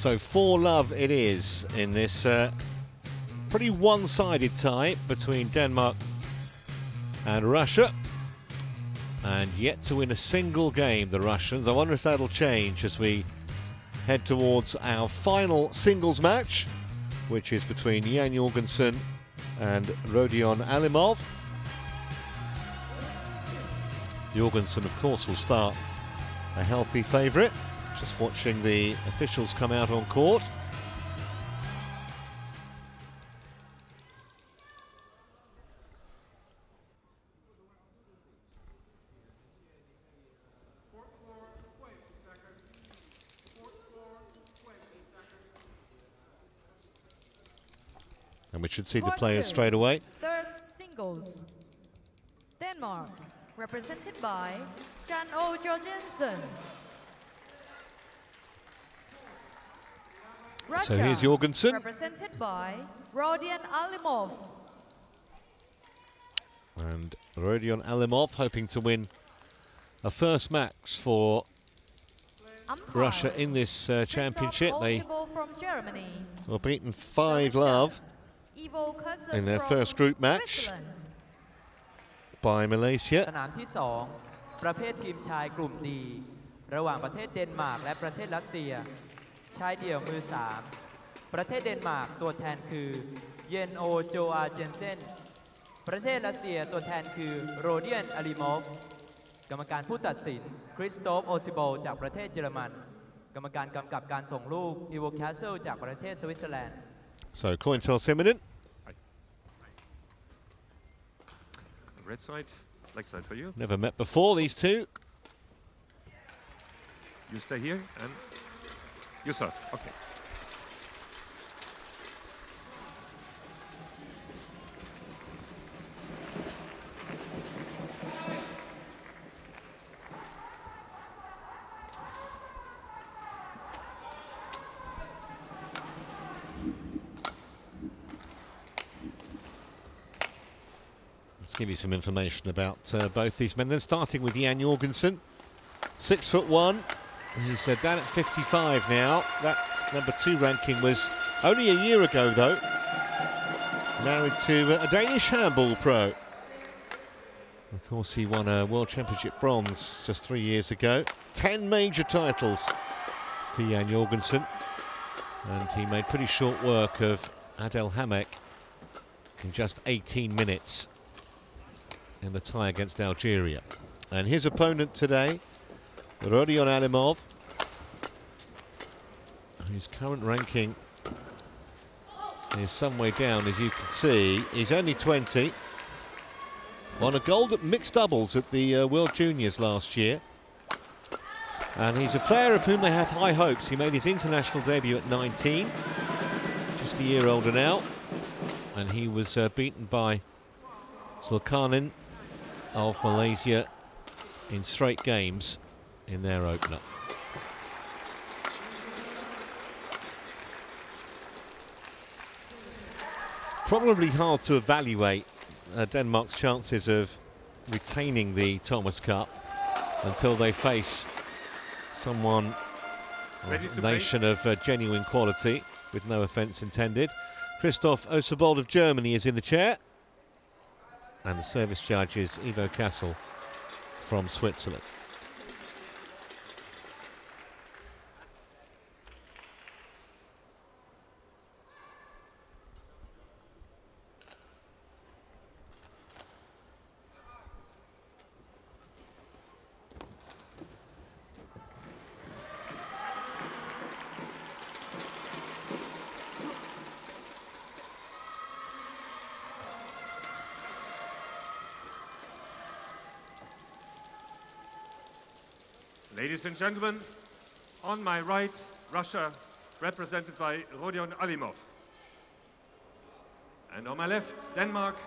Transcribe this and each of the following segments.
So 4-love it is in this pretty one-sided tie between Denmark and Russia. And yet to win a single game, the Russians. I wonder if that'll change as we head towards our final singles match, which is between Jan Jorgensen and Rodion ALIMOV. Jorgensen, of course, will start a healthy favourite. Just watching the officials come out on court. And we should see the players straight away. Third singles. Denmark, represented by Jorgensen. Russia, so here's Jorgensen. Represented by Rodion ALIMOV. And Rodion ALIMOV hoping to win a first match for Russia in this championship. They were beaten 5-love in their first group match by Malaysia. สนามที่ 2 ประเภททีมชายกลุ่ม D ระหว่างประเทศเดนมาร์กและประเทศรัสเซียชายเดี่ยวมือ 3 ประเทศเดนมาร์กตัวแทนคือเยนโอโจอาเจนเซนประเทศรัสเซียตัวแทนคือโรเดียนอาลิมอฟกรรมการผู้ตัดสินคริสโตฟโอซิโบจากประเทศเยอรมันกรรมการกำกับการส่งลูกอีโวแคสเซิลจากประเทศสวิตเซอร์แลนด์ So coin toss imminent. Red side, leg side for you. Never met before, these two. You stay here and you serve. Okay. Let's give you some information about both these men. Then starting with Jan Jorgensen, 6'1". He's down at 55 now. That #2 ranking was only a year ago, though. Married to a Danish handball pro. Of course, he won a World Championship bronze just 3 years ago. 10 major titles for Jan Jorgensen. And he made pretty short work of Adel Hamek in just 18 minutes in the tie against Algeria. And his opponent today, Rodion ALIMOV, whose current ranking is some way down, as you can see. He's only 20, won a gold at mixed doubles at the World Juniors last year, and he's a player of whom they have high hopes. He made his international debut at 19, just a year older now, and he was beaten by Zulkarnain of Malaysia in straight games in their opener. Probably hard to evaluate Denmark's chances of retaining the Thomas Cup until they face someone, a nation of genuine quality, with no offence intended. Christoph Osterbold of Germany is in the chair, and the service judge is Ivo Kassel from Switzerland. Ladies and gentlemen, on my right, Russia, represented by Rodion ALIMOV. And on my left, Denmark,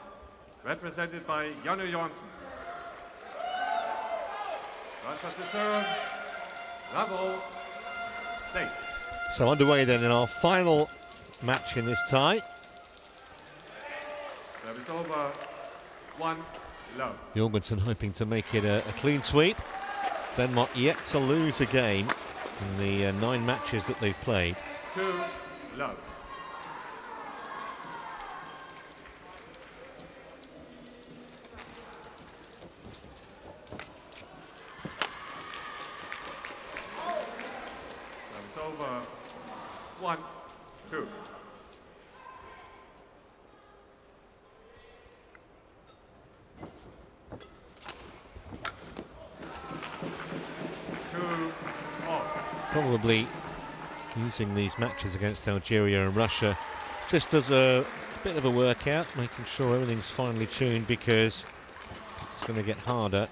represented by Jan Jorgensen. Russia to serve. Bravo. Play. So underway then in our final match in this tie. Service over. 1-love. Jorgensen hoping to make it a clean sweep. Denmark yet to lose a game in the 9 matches that they've played. 2 love. Service over. 1 2. Probably using these matches against Algeria and Russia just as a bit of a workout, making sure everything's finely tuned, because it's going to get harder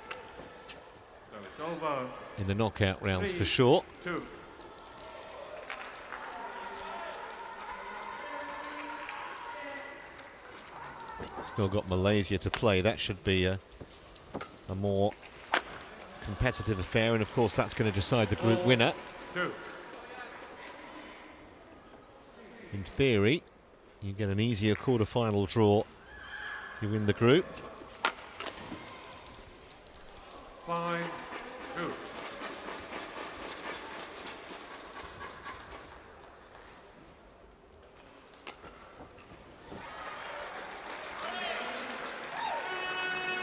in the knockout rounds 3, for sure. 2. Still got Malaysia to play. That should be a more competitive affair, and of course that's going to decide the group winner. 2. In theory, you get an easier quarter-final draw if you win the group. 5 2.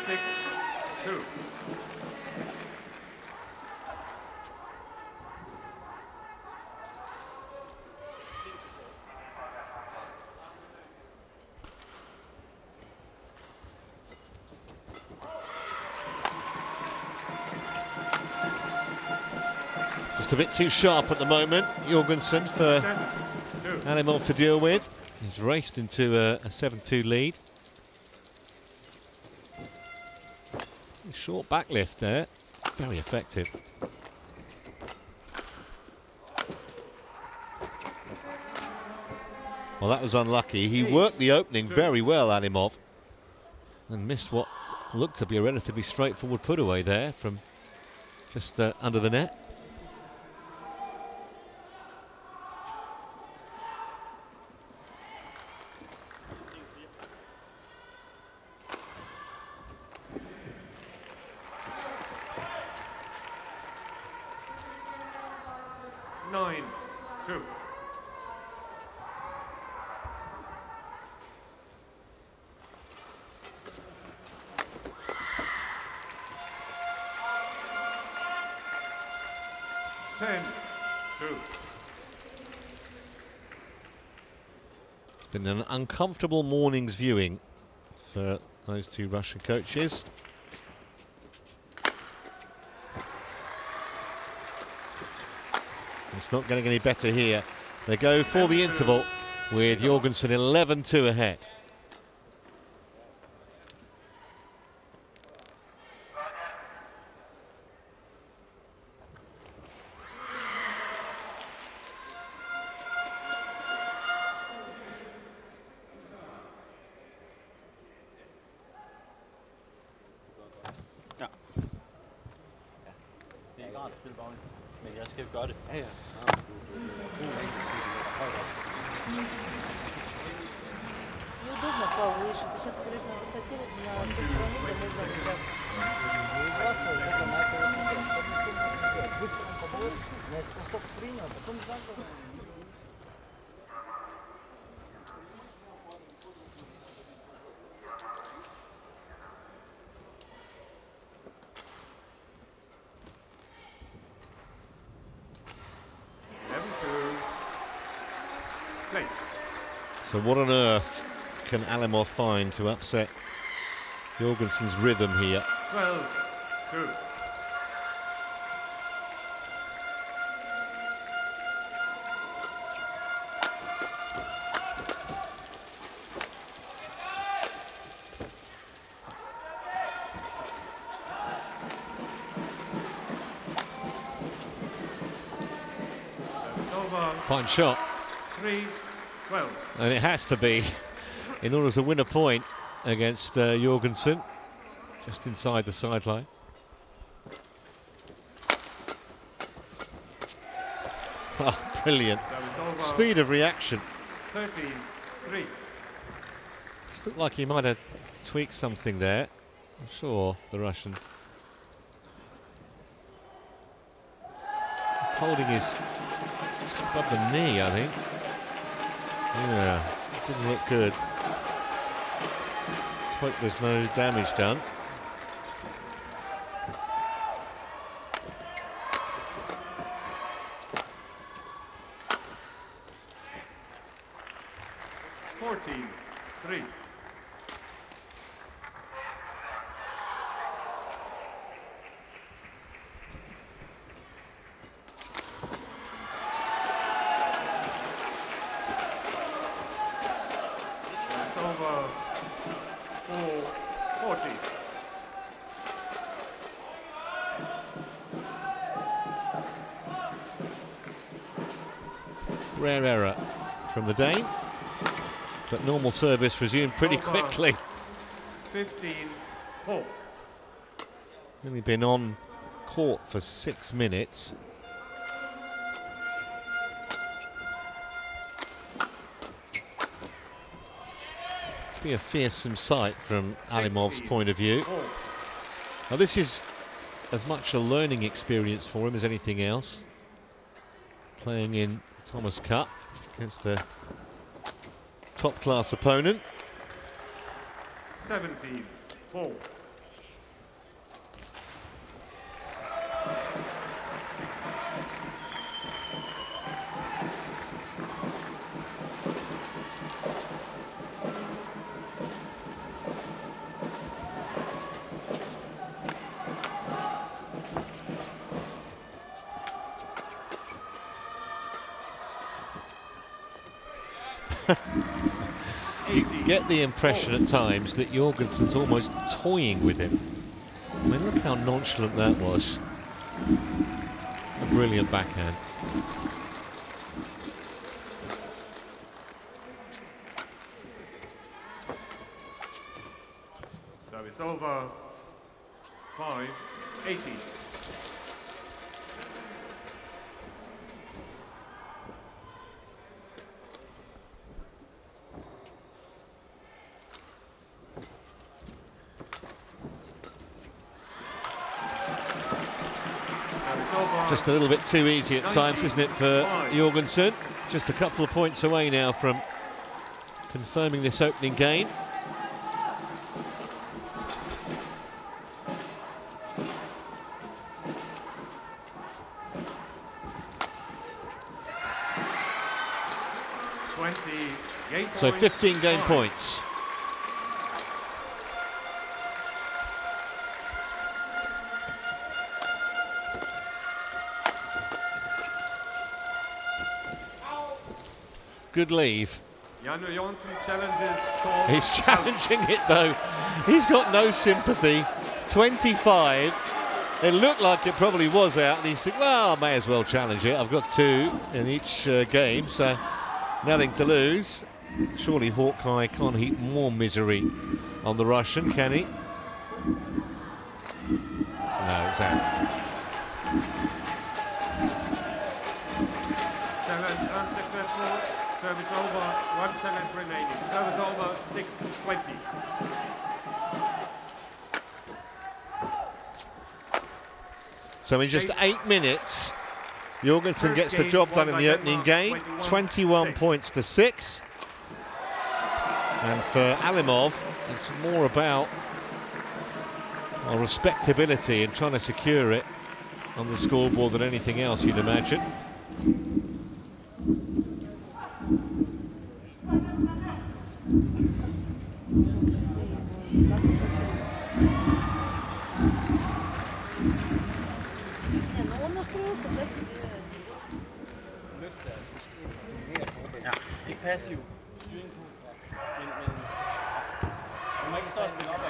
Six, 2. Just a bit too sharp at the moment, Jorgensen, for 7 2. Alimov to deal with. He's raced into a 7-2 lead. Short backlift there, very effective. Well, that was unlucky. He worked the opening very well, Alimov, and missed what looked to be a relatively straightforward put away there from just under the net. Nine, 2. Ten, 2. It's been an uncomfortable morning's viewing for those two Russian coaches. It's not getting any better here. They go for the interval with Jorgensen 11-2 ahead. Det er ikke rart at spille baglig, men jeg skal gøre det. Ja. Неудобно повыше. Ты сейчас говоришь на высоте, на той стороне, где можно играть. Выбрасывай это на эту высоту. Быстро он побыл, наискосок принял, потом заново. So what on earth can Alimov find to upset Jorgensen's rhythm here? 12-2. Fine shot. 3-12. And it has to be in order to win a point against Jorgensen, just inside the sideline. Oh, brilliant. Speed of reaction. 13-3. Just looked like he might have tweaked something there. I'm sure the Russian. Holding his just above the knee, I think. Yeah, didn't look good. Let's hope there's no damage done. Three. It's over 4-40. Rare error from the Dane, but normal service resumed pretty quickly. 15-4. Only been on court for 6 minutes. It's been a fearsome sight from Alimov's point of view. Now this is as much a learning experience for him as anything else. Playing in Thomas Cup against the top class opponent. 17-4. You get the impression at times that Jorgensen's almost toying with him. I mean, look how nonchalant that was. A brilliant backhand. So it's over 5-80. Just a little bit too easy at times, isn't it, for Jorgensen? Just a couple of points away now from confirming this opening game. So 15 game points. Good leave. Jorgensen challenges call. He's challenging it though. He's got no sympathy. 25. It looked like it probably was out, and he's thinking, well, I may as well challenge it. I've got 2 in each game, so nothing to lose. Surely Hawkeye can't heap more misery on the Russian, can he? No, it's out. Challenge unsuccessful. Service over. 1 challenge remaining. Service over. 6-20. So in just 8 minutes, Jorgensen gets the job done in the opening game. 21 points to 6. And for Alimov, it's more about respectability and trying to secure it on the scoreboard than anything else, you'd imagine. Он настроился, да, тебе? Ja, ikke passiv. Styring på. Men du må ikke stå og spille op af.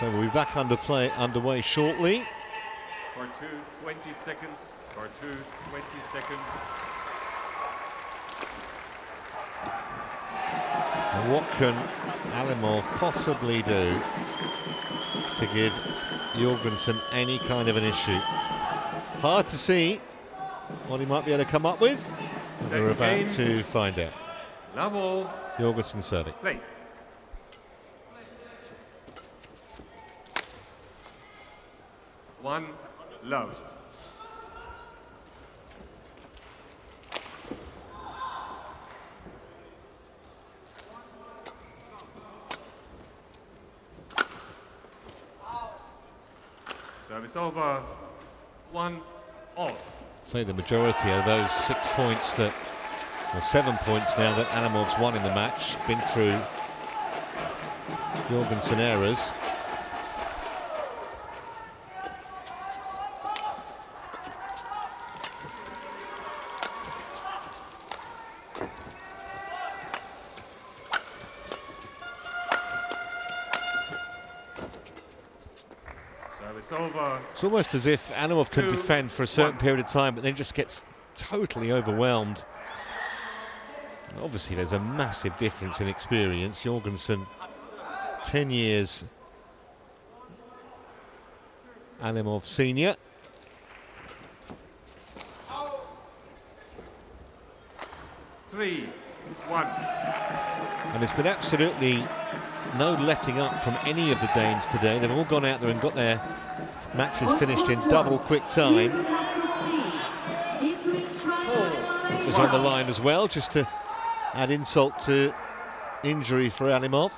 So we'll be back underway shortly. Court 2, 20 seconds. Court 2, 20 seconds. And what can Alimov possibly do to give Jorgensen any kind of an issue? Hard to see what he might be able to come up with. We're about to find out. Level. Jorgensen serving. Play. One love. Service over. 1 all. Say the majority of those 6 points that, or 7 points now that Alimov's won in the match, been through Jorgensen errors. It's almost as if Alimov can defend for a certain period of time, but then just gets totally overwhelmed. And obviously, there's a massive difference in experience. Jorgensen, 10 years Alimov senior. Three, 1. And there's been absolutely no letting up from any of the Danes today. They've all gone out there and got their matches finished in double quick time. It was on the line as well, just to add insult to injury for Alimov.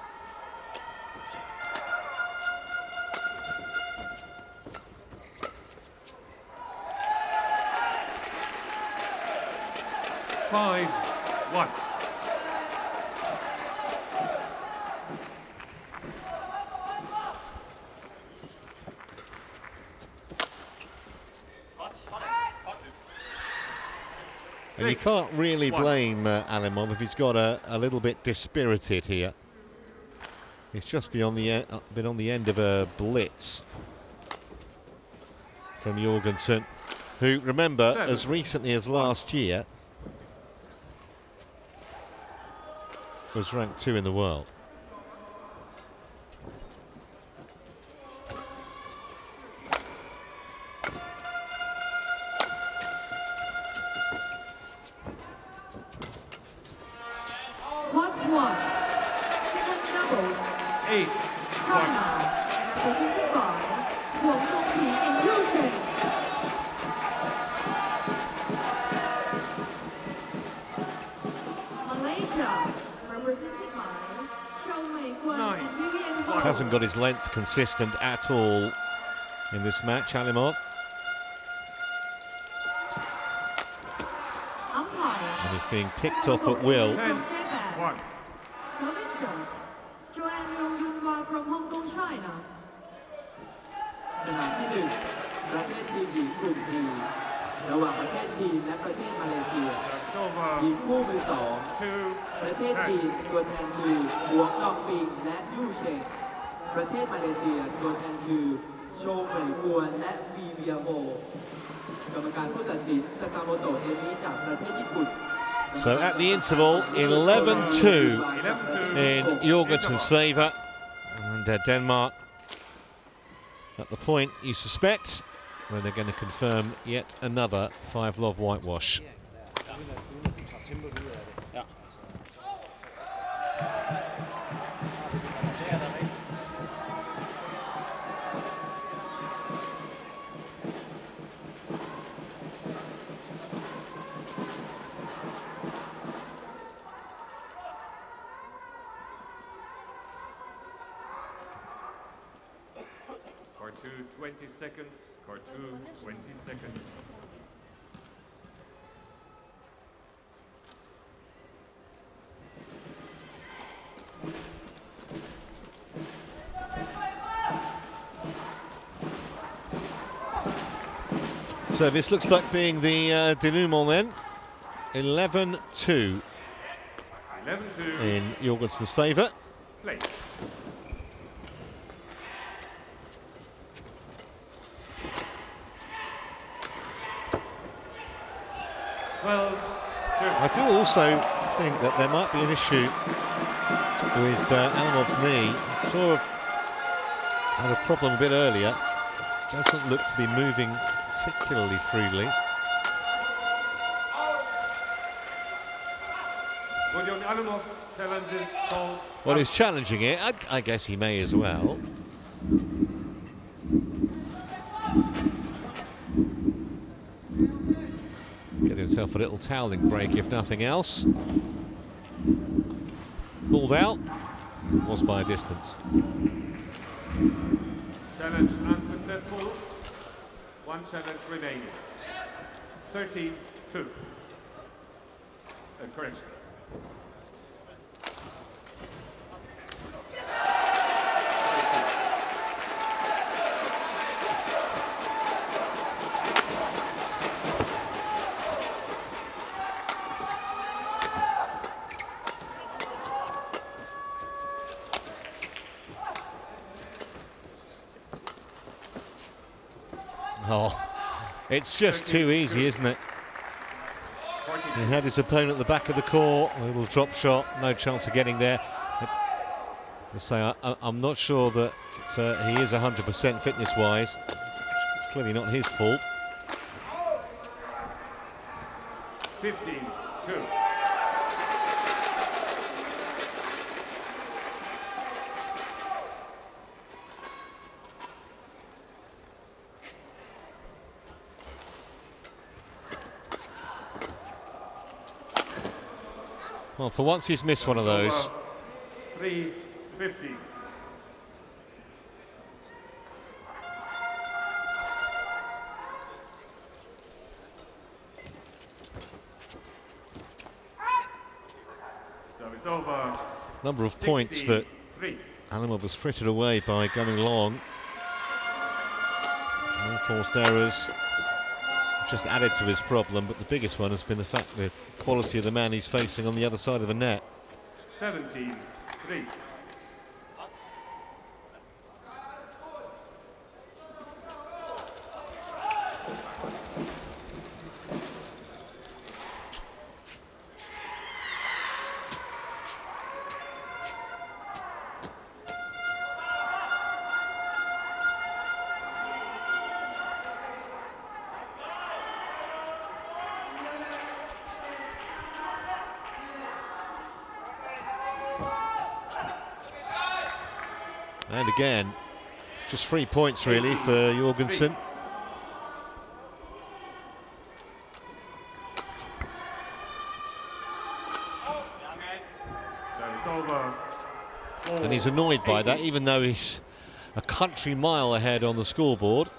Five, 1. And you can't really blame Alimov if he's got a little bit dispirited here. He's just been on the end of a blitz from Jorgensen, who, remember, as recently as last year, was ranked 2 in the world. Hasn't got his length consistent at all in this match, Alimov. And he's being picked off at will. 10, 1. from Hong Kong, China. สนามที่ 1 ประเทศทีมหญิงกลุ่ม D ระหว่างประเทศจีนและประเทศมาเลเซียหญิงคู่มือ 2 ประเทศจีนตัวแทนคือหวงลองปิงและยู่เชงประเทศมาเลเซียตัวแทนคือโชเหมยกวนและวีเวียโวกรรมการผู้ตัดสินสกาโมโตะเอมิจากประเทศญี่ปุ่น So at the interval, 11-2 in Jorgensen's favour, and Denmark at the point you suspect, where they're going to confirm yet another 5-love whitewash. Court 2, 20 seconds. Court 2, 20 seconds. So this looks like being the denouement then. 11-2 in Jorgensen's favour. Play. 12-2. I do also think that there might be an issue with Alimov's knee. He sort of had a problem a bit earlier. Doesn't look to be moving particularly freely. Rodion ALIMOV challenges called. Well, he's challenging it. I guess he may as well. Get himself a little toweling break, if nothing else. Pulled out. Was by a distance. Challenge unsuccessful. One challenge remaining. 13-2. Correction. Oh, it's just too easy, isn't it? He had his opponent at the back of the court, a little drop shot, no chance of getting there. I say, I'm not sure that he is 100% fitness-wise. Clearly not his fault. 15-2. Well, for once he's missed one of those. 3-50. So it's over. Number of points that Alimov was frittered away by going long. No forced errors. Just added to his problem, but the biggest one has been the fact the quality of the man he's facing on the other side of the net. 17-3. And again, just 3 points really for Jorgensen. So it's over. And he's annoyed by that, even though he's a country mile ahead on the scoreboard.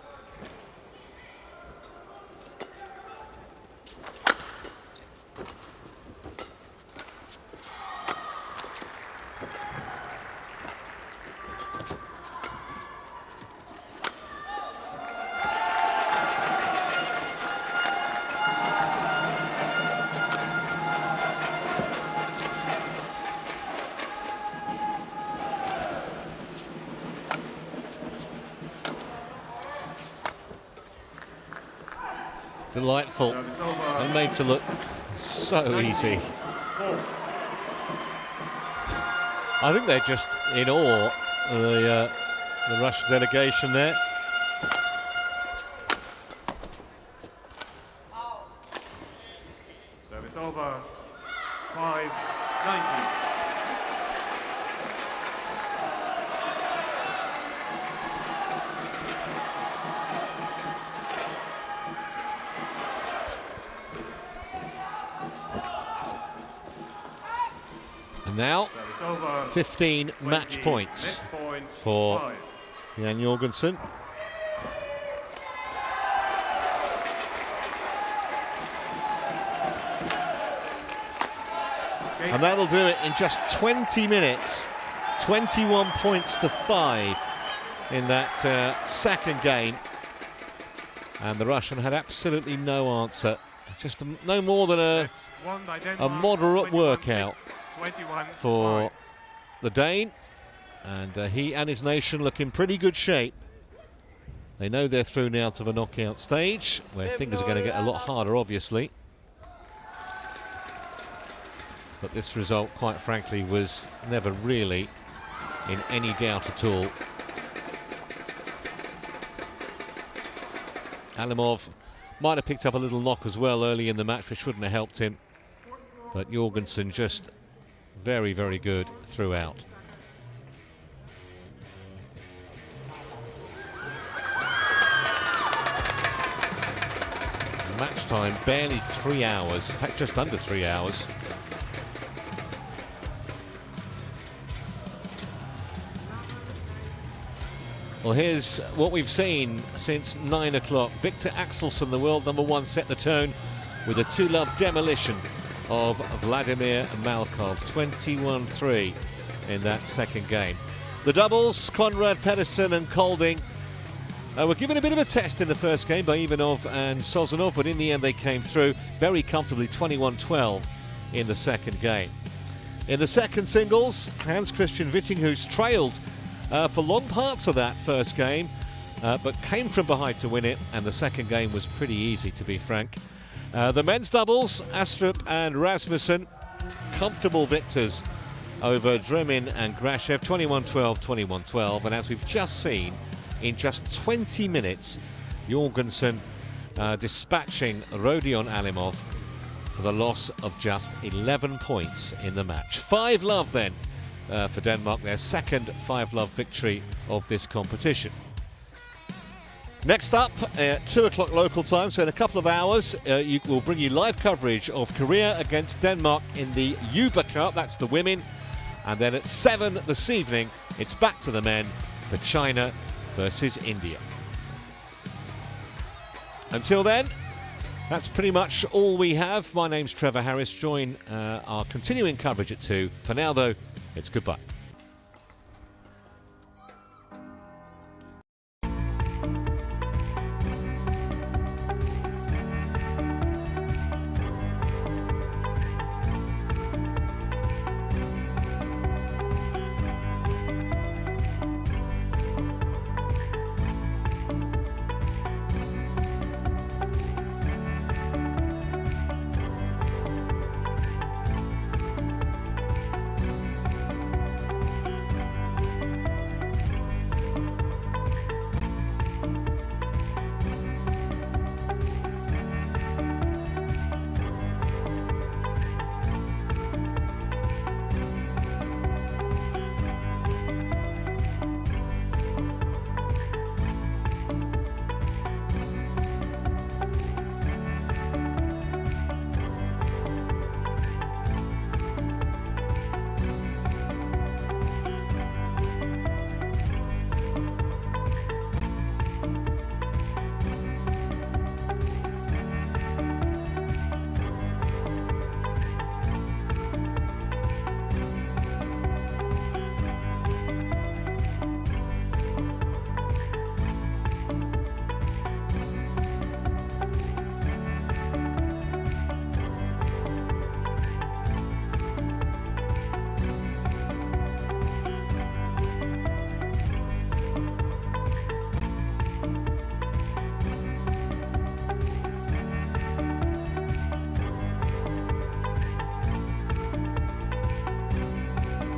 Delightful, and made to look so easy. I think they're just in awe, the Russian delegation there. Service over. 5-19. And now 15 match points for Jan Jorgensen. And that'll do it in just 20 minutes. 21 points to 5 in that second game. And the Russian had absolutely no answer. Just no more than a moderate workout for the Dane. And he and his nation look in pretty good shape. They know they're through now to the knockout stage, where things are going to get a lot harder, obviously. But this result, quite frankly, was never really in any doubt at all. Alimov might have picked up a little knock as well early in the match, which wouldn't have helped him. But Jorgensen just very, very good throughout. Match time barely 3 hours, in fact just under 3 hours. Well, here's what we've seen since 9 o'clock. Victor Axelsen, the world #1, set the tone with a 2-love demolition of Vladimir Malkov, 21-3 in that second game. The doubles, Konrad Pedersen and Kolding, were given a bit of a test in the first game by Ivanov and Sozanov, but in the end they came through very comfortably, 21-12 in the second game. In the second singles, Hans Christian Witting, who's trailed for long parts of that first game, but came from behind to win it, and the second game was pretty easy, to be frank. The men's doubles, Astrup and Rasmussen, comfortable victors over Dremin and Grashev, 21-12, 21-12, and as we've just seen, in just 20 minutes, Jorgensen dispatching Rodion ALIMOV for the loss of just 11 points in the match. 5-love then for Denmark, their second 5-love victory of this competition. Next up, at 2 o'clock local time, so in a couple of hours, we'll bring you live coverage of Korea against Denmark in the Uber Cup, that's the women. And then at 7 this evening, it's back to the men for China versus India. Until then, that's pretty much all we have. My name's Trevor Harris. Join our continuing coverage at 2. For now, though, it's goodbye.